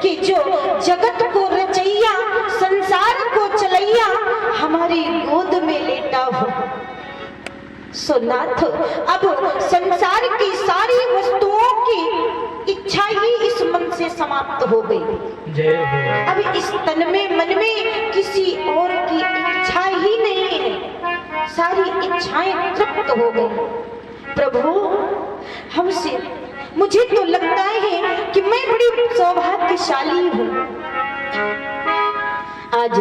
कि जो जगत को रचैया संसार को चलैया हमारी गोद में लेटा हो। सो नाथ, अब संसार की सारी वस्तुओं की इच्छा ही इस मन से समाप्त हो गई। अब इस तन में मन में किसी और की इच्छा ही नहीं है, सारी इच्छाएं तृप्त हो गई। प्रभु, हमसे मुझे तो लगता है कि मैं बड़ी सौभाग्यशाली हूँ। आज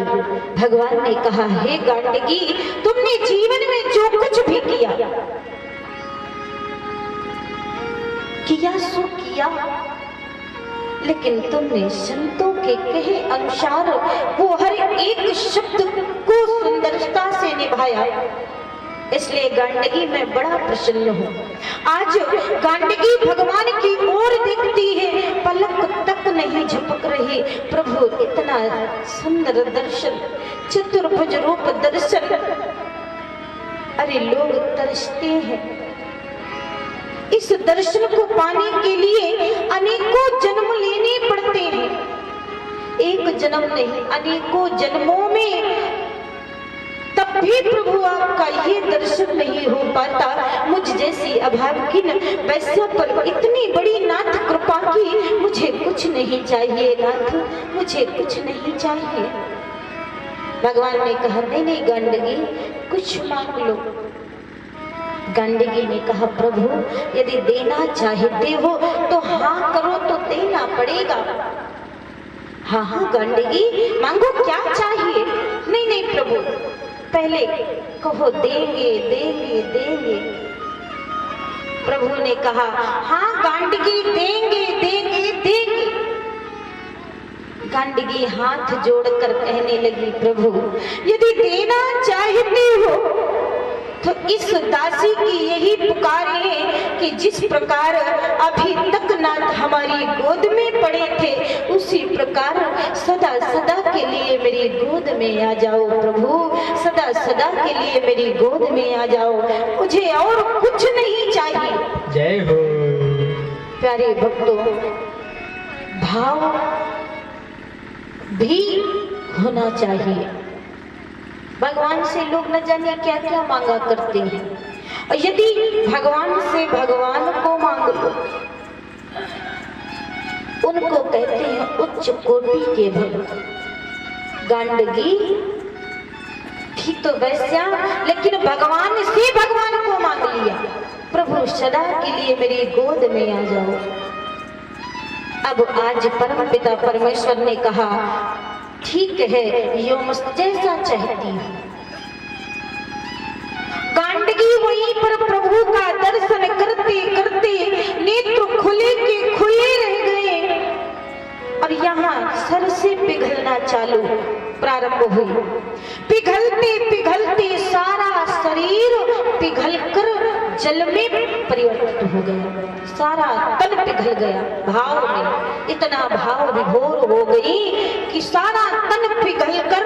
भगवान ने कहा, हे गांडगी, तुमने जीवन में जो कुछ भी किया सो किया, लेकिन तुमने संतों के कहे अनुसार वो हर एक शब्द को सुंदरता से निभाया। इसलिए गांडगी मैं बड़ा प्रसन्न हूँ। आज गांडगी भगवान की ओर देखती है, पलक तक नहीं झपक रही। प्रभु, इतना सुंदर दर्शन, चतुर्भुज रूप दर्शन, अरे लोग तरसते हैं। इस दर्शन को पाने के लिए अनेकों जन्म लेने पड़ते हैं। एक जन्म नहीं, अनेकों जन्मों में तब भी प्रभु आपका ये दर्शन नहीं हो पाता। मुझ जैसी अभागिन वैश्या पर इतनी बड़ी नाथ कृपा की। मुझे कुछ नहीं चाहिए नाथ, मुझे कुछ नहीं चाहिए। भगवान ने कहा, नहीं गांडगी, कुछ मांग लो। गांडगी ने कहा, प्रभु यदि देना चाहते हो तो हाँ करो तो देना पड़ेगा। हाँ गांडगी, मांगो, क्या चाहिए? नहीं प्रभु, पहले कहो देंगे देंगे देंगे। प्रभु ने कहा, हाँ गांडगी, देंगे देंगे देंगे। गांडगी हाथ जोड़कर कहने लगी, प्रभु यदि देना चाहते हो तो इस दासी की यही पुकार है कि जिस प्रकार अभी तक नाथ हमारी गोद में पड़े थे, उसी प्रकार सदा सदा के लिए मेरी गोद में आ जाओ। प्रभु, सदा सदा के लिए मेरी गोद में आ जाओ, मुझे और कुछ नहीं चाहिए। जय हो। प्यारे भक्तों, भाव भी होना चाहिए। भगवान से लोग न जाने क्या क्या मांगा करते हैं, और यदि भगवान से भगवान को मांग लो, उनको कहते हैं उच्च कोटि के भक्त। गांडगी थी तो वैश्या, लेकिन भगवान से भगवान को मांग लिया। प्रभु सदा के लिए मेरी गोद में आ जाओ। अब आज परम पिता परमेश्वर ने कहा, ठीक है, यो मस्त जैसा चाहती हूँ। गांडगी वहीं पर प्रभु का दर्शन करते करते नेत्र खुले के खुले रह गए, और यहाँ सर से पिघलना चालू प्रारंभ हुई। पिघलते पिघलते सारा शरीर पिघलकर जल में परिवर्तित हो गया, सारा तन पिघल गया। भाव में इतना भाव विभोर हो गई कि सारा तन पिघलकर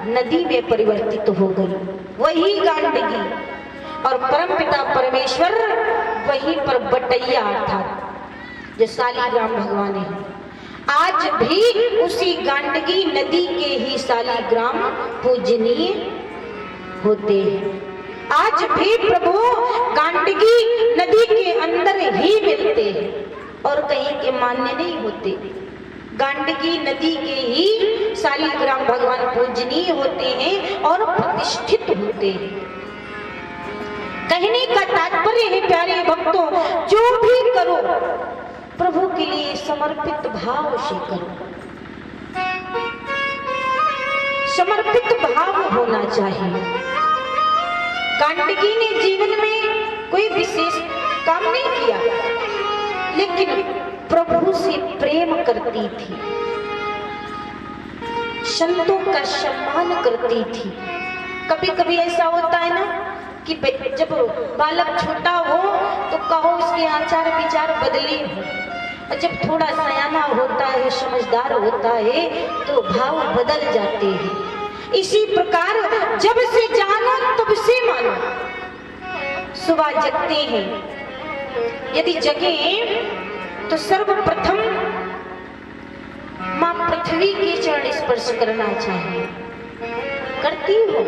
नदी में परिवर्तित हो गई। वही गांडगी और परमपिता परमेश्वर वहीं पर बटैया था, जो शालिग्राम भगवान है। आज भी उसी गांडगी नदी के ही शालिग्राम पूजनीय होते हैं। आज भी प्रभु गांडगी नदी के अंदर ही मिलते हैं और कहीं के मान्य नहीं होते। गांडगी नदी के ही शालिग्राम भगवान पूजनीय होते हैं और प्रतिष्ठित होते हैं। कहने का तात्पर्य है प्यारे भक्तों, जो भी करो प्रभु के लिए समर्पित भाव से करो। समर्पित भाव होना चाहिए। गांडगी ने जीवन में कोई विशेष काम नहीं किया, लेकिन प्रभु से प्रेम करती थी, संतों का सम्मान करती थी। कभी कभी ऐसा होता है ना कि जब बालक छोटा हो तो कहो उसके आचार विचार बदले हो, और जब थोड़ा सयाना होता है, समझदार होता है, तो भाव बदल जाते हैं। इसी प्रकार जब से जानो तब से मानो। सुबह जगते हैं, यदि जगे तो सर्वप्रथम पृथ्वी के चरण स्पर्श करना चाहे, करती हो?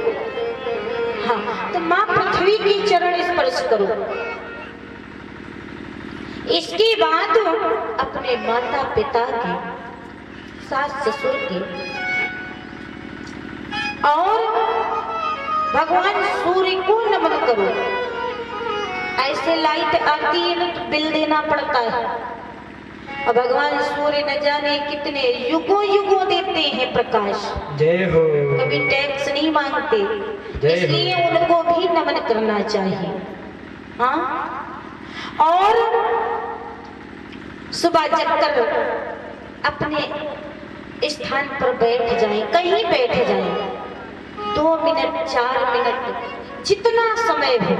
हाँ, तो माँ पृथ्वी के चरण स्पर्श करो। इसके बाद अपने माता पिता के, सास ससुर के और भगवान सूर्य को नमन करो। ऐसे लाइट आती है ना तो बिल देना पड़ता है, और भगवान सूर्य न जाने कितने युगों युगों देते हैं प्रकाश। जय हो। कभी टैक्स नहीं मांगते, इसलिए उनको भी नमन करना चाहिए। हाँ, और सुबह जगकर अपने स्थान पर बैठ जाएं, कहीं बैठ जाएं, 2 मिनट 4 मिनट जितना समय हो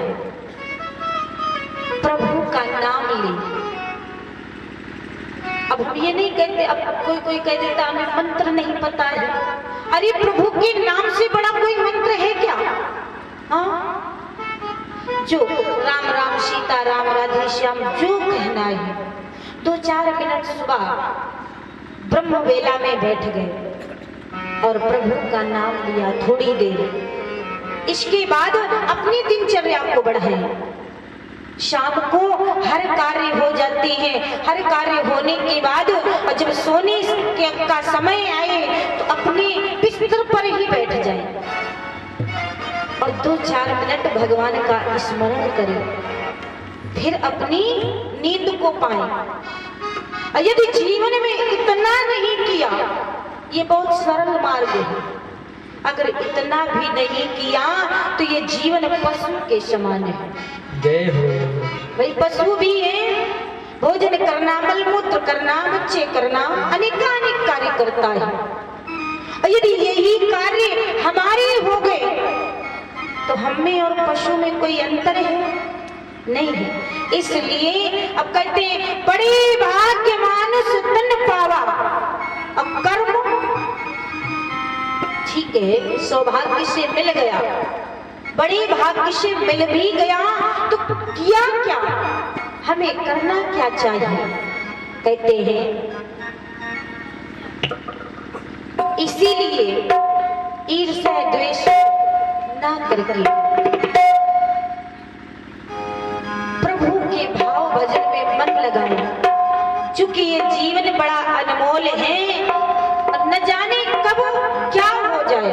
प्रभु का नाम ले। अब हम ये नहीं कहते, अब कोई कह देता हमें मंत्र नहीं पता है। अरे प्रभु के नाम से बड़ा कोई मंत्र है क्या? हाँ, जो राम राम सीता राम राधे श्याम जो कहना है, 2-4 मिनट सुबह ब्रह्म वेला में बैठ गए और प्रभु का नाम लिया थोड़ी देर। इसके बाद अपनी दिनचर्या को बढ़ाएं। शाम को हर कार्य हो जाते हैं, हर कार्य होने के बाद जब सोने का समय आए तो अपने बिस्तर पर ही बैठ जाएं और 2-4 मिनट भगवान का स्मरण करें, फिर अपनी नींद को पाएं। यदि जीवन में इतना नहीं किया, ये बहुत सरल मार्ग है, अगर इतना भी नहीं किया तो ये जीवन पशु के समान है। जय हो। भाई पशु भी है, भोजन करना, मलमूत्र करना, बच्चे करना, अनेकानेक कार्य करता है। और यदि यही कार्य हमारे हो गए तो हम में और पशु में कोई अंतर है? नहीं है। इसलिए अब कहते हैं बड़े भाग्य मानुष तन पावा। अब कर्म ठीक है, सौभाग्य से मिल गया, बड़े भाग्य से मिल भी गया, तो किया क्या? हमें करना क्या चाहिए? कहते हैं इसीलिए ईर्ष्या द्वेष ना करके प्रभु के भाव भजन में मन लगाए। चूंकि ये जीवन बड़ा अनमोल है और न जाने कब क्या हो जाए।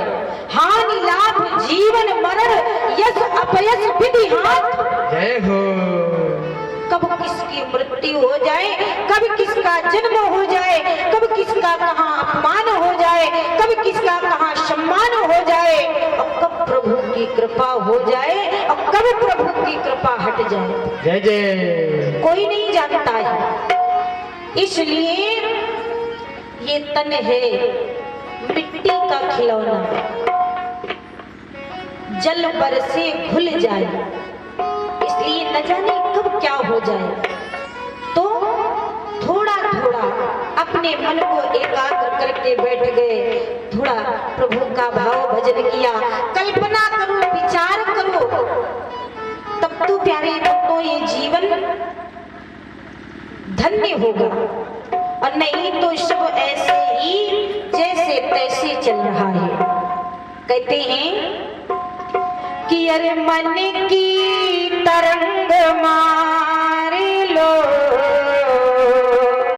हानि लाभ जीवन मरण यश अपयश विधि हाथ। जय हो। कब किसकी मृत्यु हो जाए, कब किसका जन्म हो जाए, कब किसका कहाँ अपमान हो जाए, कब किसका कहाँ सम्मान हो जाए, और कब प्रभु की कृपा हो जाए और कब प्रभु की कृपा हट जाए, जय जय, कोई नहीं जानता है। इसलिए ये तन है मिट्टी का खिलौना, जल बरसे घुल जाए, इसलिए न जाने कब क्या हो जाए। तो थोड़ा थोड़ा अपने मन को एकाग्र करके बैठ गए, थोड़ा प्रभु का भाव भजन किया, कल्पना करो, विचार करो, तब तो प्यारे भक्तों ये जीवन धन्य होगा। और नहीं तो सब ऐसे ही जैसे तैसे चल रहा है। कहते हैं कि अरे मन की तरंग मा